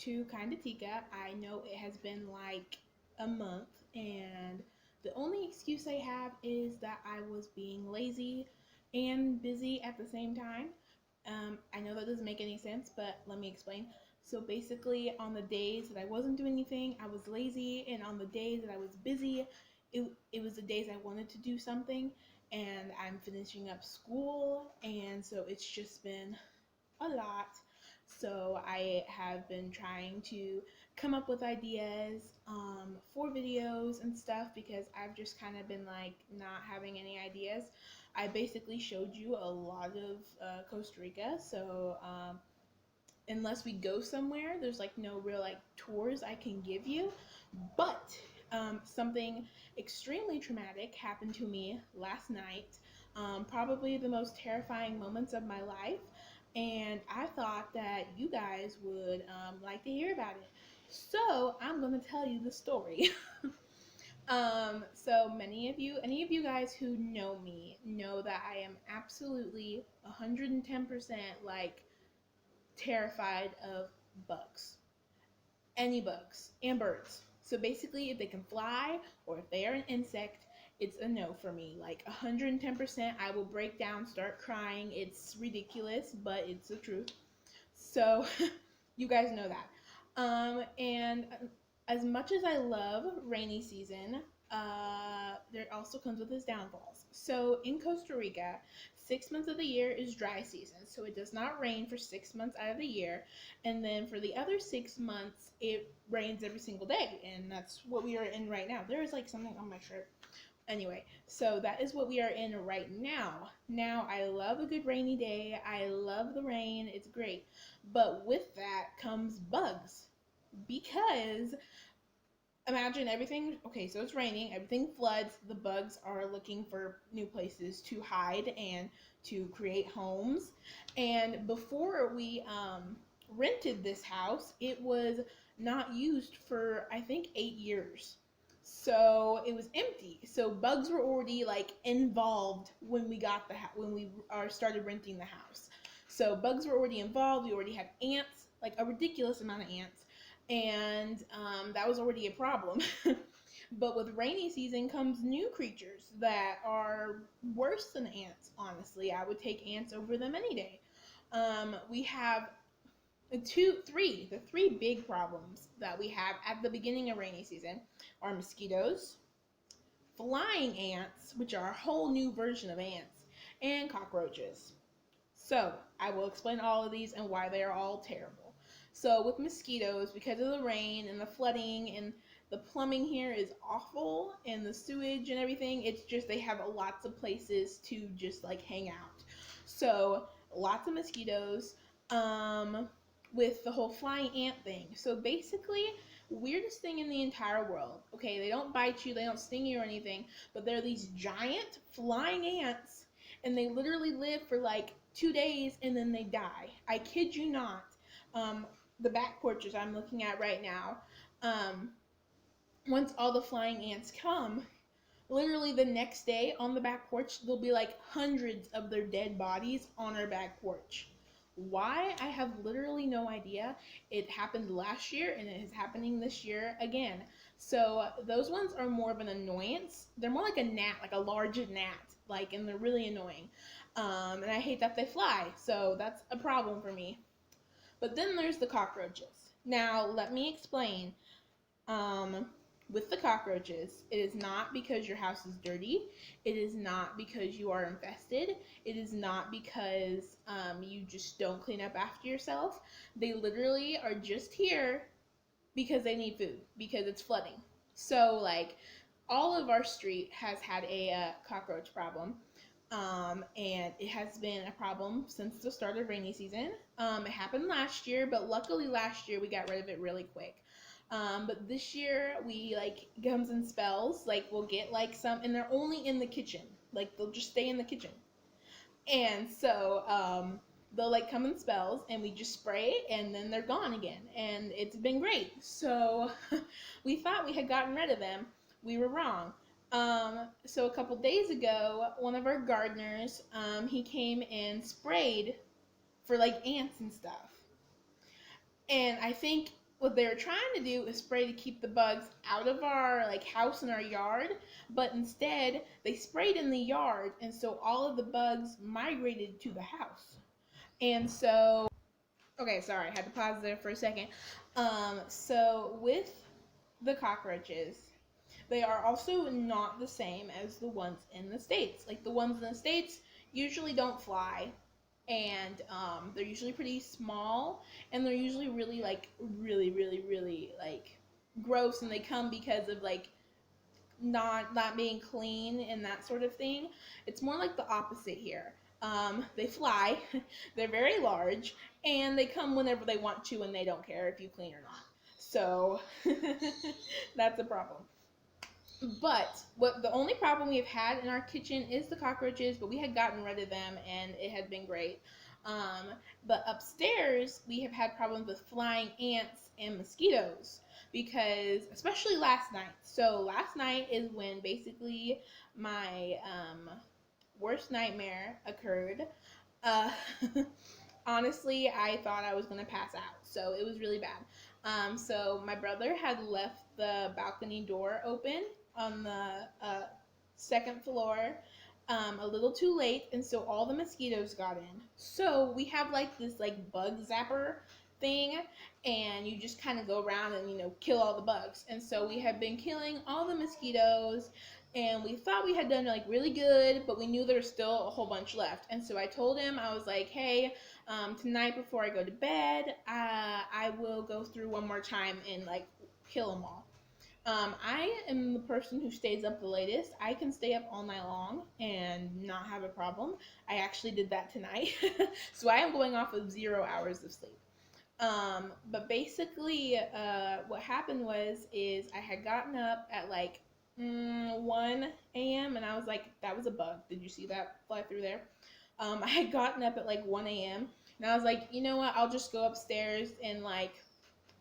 to Kinda Tika. I know it has been like a month, and the only excuse I have is that I was being lazy and busy at the same time. I know that doesn't make any sense, but let me explain. So basically, on the days that I wasn't doing anything, I was lazy, and on the days that I was busy, it was the days I wanted to do something, and I'm finishing up school, and so it's just been a lot. So I have been trying to come up with ideas for videos and stuff because I've just kind of been like not having any ideas. I basically showed you a lot of Costa Rica, so unless we go somewhere, there's like no real like tours I can give you. But something extremely traumatic happened to me last night. Probably the most terrifying moments of my life. And I thought that you guys would like to hear about it. So I'm going to tell you the story. So any of you guys who know me know that I am absolutely 110% like terrified of bugs, any bugs, and birds. So basically, if they can fly or if they are an insect, it's a no for me. Like 110%, I will break down, start crying. It's ridiculous, but it's the truth. So you guys know that. And as much as I love rainy season, there also comes with its downfalls. So in Costa Rica, 6 months of the year is dry season, so it does not rain for 6 months out of the year, and then for the other 6 months, it rains every single day, and that's what we are in right now. There is like something on my shirt. Anyway, so that is what we are in right now. Now, I love a good rainy day. I love the rain. It's great. But with that comes bugs because imagine everything, okay, so it's raining, everything floods, the bugs are looking for new places to hide and to create homes. And before we rented this house, it was not used for I think 8 years. So it was empty. So bugs were already like involved when we got when we started renting the house. So bugs were already involved. We already had ants, like a ridiculous amount of ants, and that was already a problem. But with rainy season comes new creatures that are worse than ants. Honestly, I would take ants over them any day. We have the three big problems that we have at the beginning of rainy season are mosquitoes, flying ants, which are a whole new version of ants, and cockroaches. So I will explain all of these and why they are all terrible. So with mosquitoes, because of the rain and the flooding and the plumbing here is awful and the sewage and everything, it's just they have lots of places to just like hang out. So lots of mosquitoes. With the whole flying ant thing. So basically, weirdest thing in the entire world. Okay, they don't bite you, they don't sting you or anything, but they're these giant flying ants, and they literally live for like 2 days and then they die. I kid you not. Um, the back porches I'm looking at right now, um, once all the flying ants come, literally the next day on the back porch, there'll be like hundreds of their dead bodies on our back porch. Why? I have literally no idea. It happened last year and it is happening this year again. So those ones are more of an annoyance. They're more like a gnat, like a large gnat, like, and they're really annoying. And I hate that they fly, so that's a problem for me. But then there's the cockroaches. Now let me explain. Um, with the cockroaches, it is not because your house is dirty. It is not because you are infested. It is not because you just don't clean up after yourself. They literally are just here because they need food, because it's flooding. So, like, all of our street has had a cockroach problem. And it has been a problem since the start of rainy season. It happened last year, but luckily last year we got rid of it really quick. But this year we like comes in spells. Like we'll get like some, and they're only in the kitchen. Like they'll just stay in the kitchen, and so they'll like come in spells, and we just spray it, and then they're gone again, and it's been great. So we thought we had gotten rid of them. We were wrong. So a couple days ago, one of our gardeners, he came and sprayed for like ants and stuff. And I think what they were trying to do is spray to keep the bugs out of our like house and our yard, but instead they sprayed in the yard, and so all of the bugs migrated to the house. And so, okay, sorry, I had to pause there for a second. So with the cockroaches, they are also not the same as the ones in the States. Like the ones in the States usually don't fly, and they're usually pretty small, and they're usually really like really like gross, and they come because of like not being clean and that sort of thing. It's more like the opposite here. They fly, they're very large, and they come whenever they want to, and they don't care if you clean or not. So that's a problem. But what the only problem we've had in our kitchen is the cockroaches, but we had gotten rid of them and it had been great. Um, but upstairs we have had problems with flying ants and mosquitoes because, especially last night. So last night is when basically my worst nightmare occurred. Uh, Honestly, I thought I was going to pass out. So it was really bad. So my brother had left the balcony door open on the second floor a little too late, and so all the mosquitoes got in. So we have like this like bug zapper thing, and you just kind of go around and kill all the bugs. And so we have been killing all the mosquitoes, and we thought we had done like really good, but we knew there was still a whole bunch left. And so I told him, I was like, hey, tonight before I go to bed, I will go through one more time and like kill them all. I am the person who stays up the latest. I can stay up all night long and not have a problem. I actually did that tonight. So I am going off of 0 hours of sleep. But basically, what happened is I had gotten up at like 1 a.m. and I was like, that was a bug. Did you see that fly through there? I had gotten up at like 1 a.m. and I was like, you know what? I'll just go upstairs and like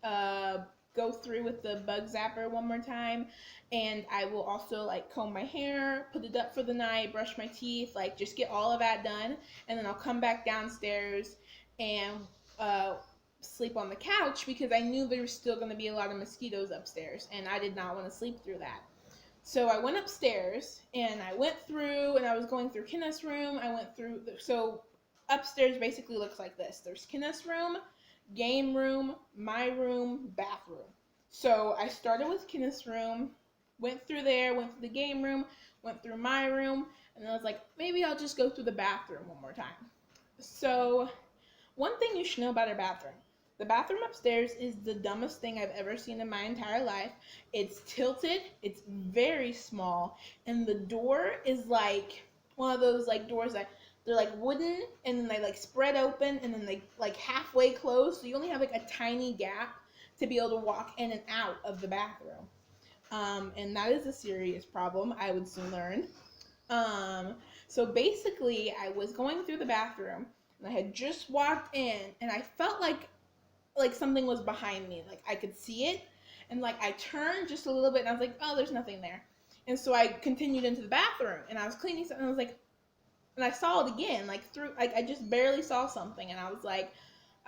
uh, go through with the bug zapper one more time, and I will also like comb my hair, put it up for the night, brush my teeth, like just get all of that done, and then I'll come back downstairs and uh, sleep on the couch because I knew there was still going to be a lot of mosquitoes upstairs, and I did not want to sleep through that. So I went upstairs and I went through, and I was going through Kenneth's room. I went through, so upstairs basically looks like this. There's Kenneth's room, game room, my room, bathroom. So I started with Kenneth's room, went through there, went through the game room, went through my room, and then I was like, maybe I'll just go through the bathroom one more time. So one thing you should know about our bathroom. The bathroom upstairs is the dumbest thing I've ever seen in my entire life. It's tilted, it's very small, and the door is like one of those like doors that they're like wooden, and then they like spread open, and then they like halfway close, so you only have like a tiny gap to be able to walk in and out of the bathroom. And that is a serious problem, I would soon learn. Um, so basically, I was going through the bathroom, and I had just walked in, and I felt like something was behind me, like I could see it, and like I turned just a little bit, and I was like, oh, there's nothing there. And so I continued into the bathroom, and I was cleaning something, and I was like, and I saw it again, like through, like I just barely saw something, and I was like,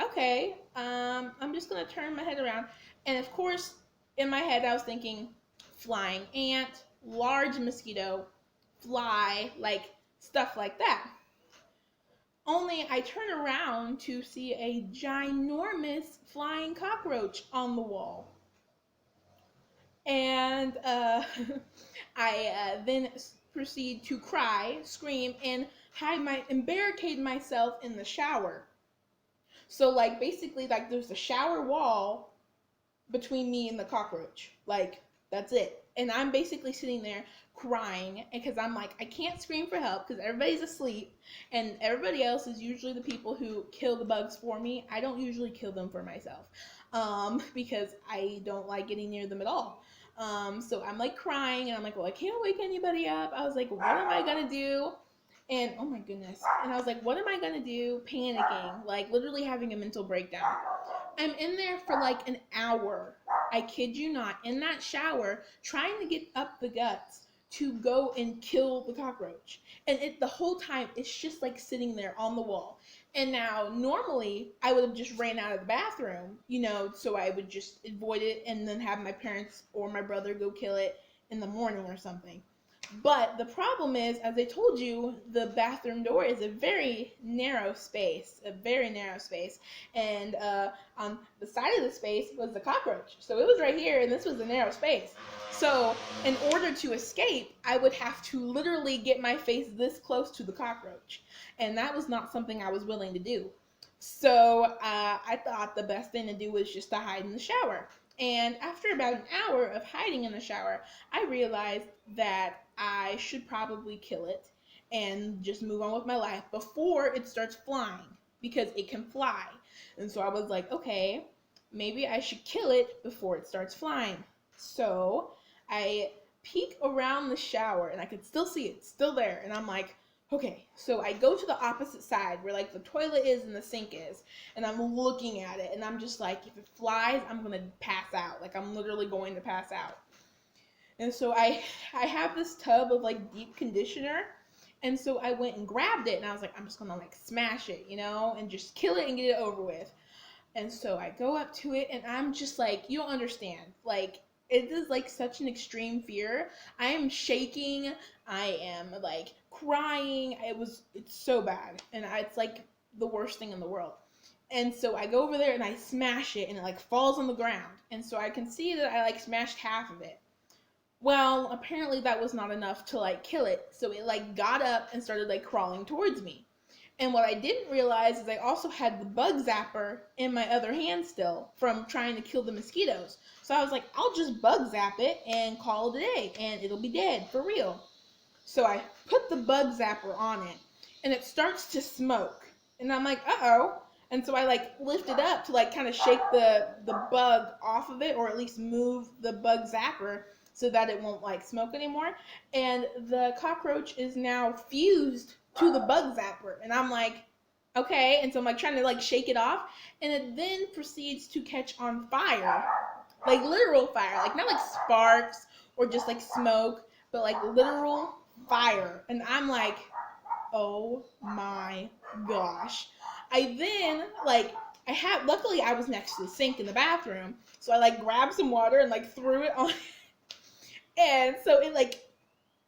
okay, I'm just gonna turn my head around, and of course, in my head, I was thinking, flying ant, large mosquito, fly, like stuff like that. Only I turn around to see a ginormous flying cockroach on the wall. And I then proceed to cry, scream, and and barricade myself in the shower. So like basically like there's a shower wall between me and the cockroach. Like that's it. And I'm basically sitting there crying because I'm like, I can't scream for help because everybody's asleep, and everybody else is usually the people who kill the bugs for me. I don't usually kill them for myself because I don't like getting near them at all. So I'm like crying, and I'm like, well, I can't wake anybody up. I was like, what am I gonna do? And oh my goodness. And I was like, what am I gonna do? Panicking, like literally having a mental breakdown. I'm in there for like an hour. I kid you not, in that shower, trying to get up the guts to go and kill the cockroach. And the whole time it's just like sitting there on the wall. And now normally I would have just ran out of the bathroom, so I would just avoid it and then have my parents or my brother go kill it in the morning or something. But the problem is, as I told you, the bathroom door is a very narrow space, and on the side of the space was the cockroach. So it was right here, and this was a narrow space. So in order to escape, I would have to literally get my face this close to the cockroach, and that was not something I was willing to do. So I thought the best thing to do was just to hide in the shower. And after about an hour of hiding in the shower, I realized that I should probably kill it and just move on with my life before it starts flying, because it can fly. And so I was like, okay, maybe I should kill it before it starts flying. So I peek around the shower and I could still see it, still there. And I'm like, okay, so I go to the opposite side where like the toilet is and the sink is, and I'm looking at it, and I'm just like, if it flies, I'm gonna pass out. Like, I'm literally going to pass out. And so I have this tub of like deep conditioner, and so I went and grabbed it, and I was like, I'm just gonna like smash it, and just kill it and get it over with. And so I go up to it, and I'm just like, you don't understand. Like, it is like such an extreme fear. I am shaking. I am like crying. It's so bad. And it's like the worst thing in the world. And so I go over there and I smash it, and it like falls on the ground. And so I can see that I like smashed half of it. Well, apparently that was not enough to like kill it. So it like got up and started like crawling towards me. And what I didn't realize is I also had the bug zapper in my other hand still from trying to kill the mosquitoes. So I was like, I'll just bug zap it and call it a day, and it'll be dead for real. So I put the bug zapper on it, and it starts to smoke. And I'm like, uh-oh. And so I like lift it up to like kind of shake the bug off of it, or at least move the bug zapper so that it won't like smoke anymore. And the cockroach is now fused to the bug zapper. And I'm like, okay. And so I'm like trying to like shake it off. And it then proceeds to catch on fire. Like literal fire. Like not like sparks or just like smoke, but like literal fire. And I'm like, oh my gosh. I then like luckily I was next to the sink in the bathroom, so I like grabbed some water and like threw it on. And so it like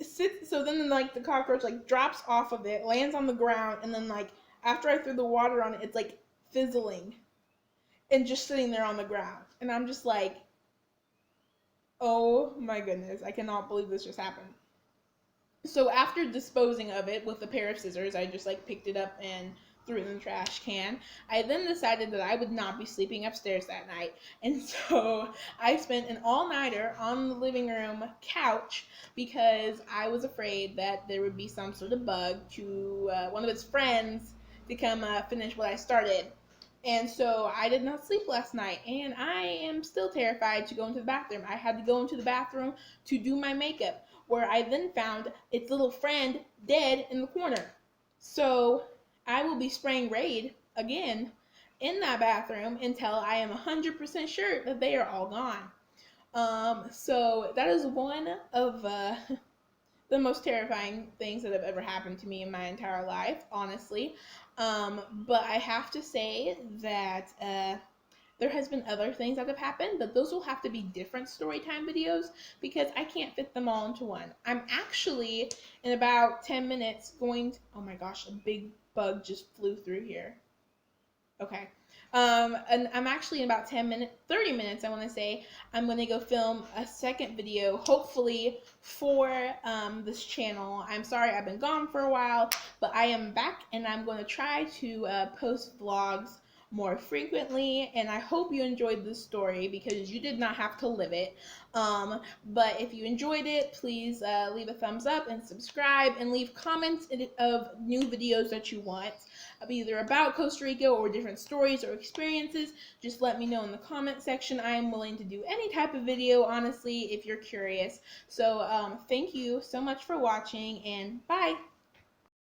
sits, so then like the cockroach like drops off of it, lands on the ground, and then like after I threw the water on it, it's like fizzling and just sitting there on the ground. And I'm just like, oh my goodness, I cannot believe this just happened. So after disposing of it with a pair of scissors, I just like picked it up and threw it in the trash can. I then decided that I would not be sleeping upstairs that night, and so I spent an all-nighter on the living room couch because I was afraid that there would be some sort of bug to one of its friends to come finish what I started. And so I did not sleep last night, and I am still terrified to go into the bathroom. I had to go into the bathroom to do my makeup, where I then found its little friend dead in the corner. So I will be spraying Raid again in that bathroom until I am 100% sure that they are all gone. So that is one of the most terrifying things that have ever happened to me in my entire life, honestly. But I have to say that there has been other things that have happened, but those will have to be different story time videos because I can't fit them all into one. I'm actually in about 10 minutes going to, oh my gosh, a big bug just flew through here. Okay. And I'm actually in about 30 minutes, I want to say, I'm going to go film a second video, hopefully for this channel. I'm sorry I've been gone for a while, but I am back, and I'm going to try to post vlogs more frequently, and I hope you enjoyed this story because you did not have to live it. But if you enjoyed it, please leave a thumbs up and subscribe, and leave comments of new videos that you want, either about Costa Rica or different stories or experiences. Just let me know in the comment section. I am willing to do any type of video, honestly, if you're curious. So thank you so much for watching, and bye!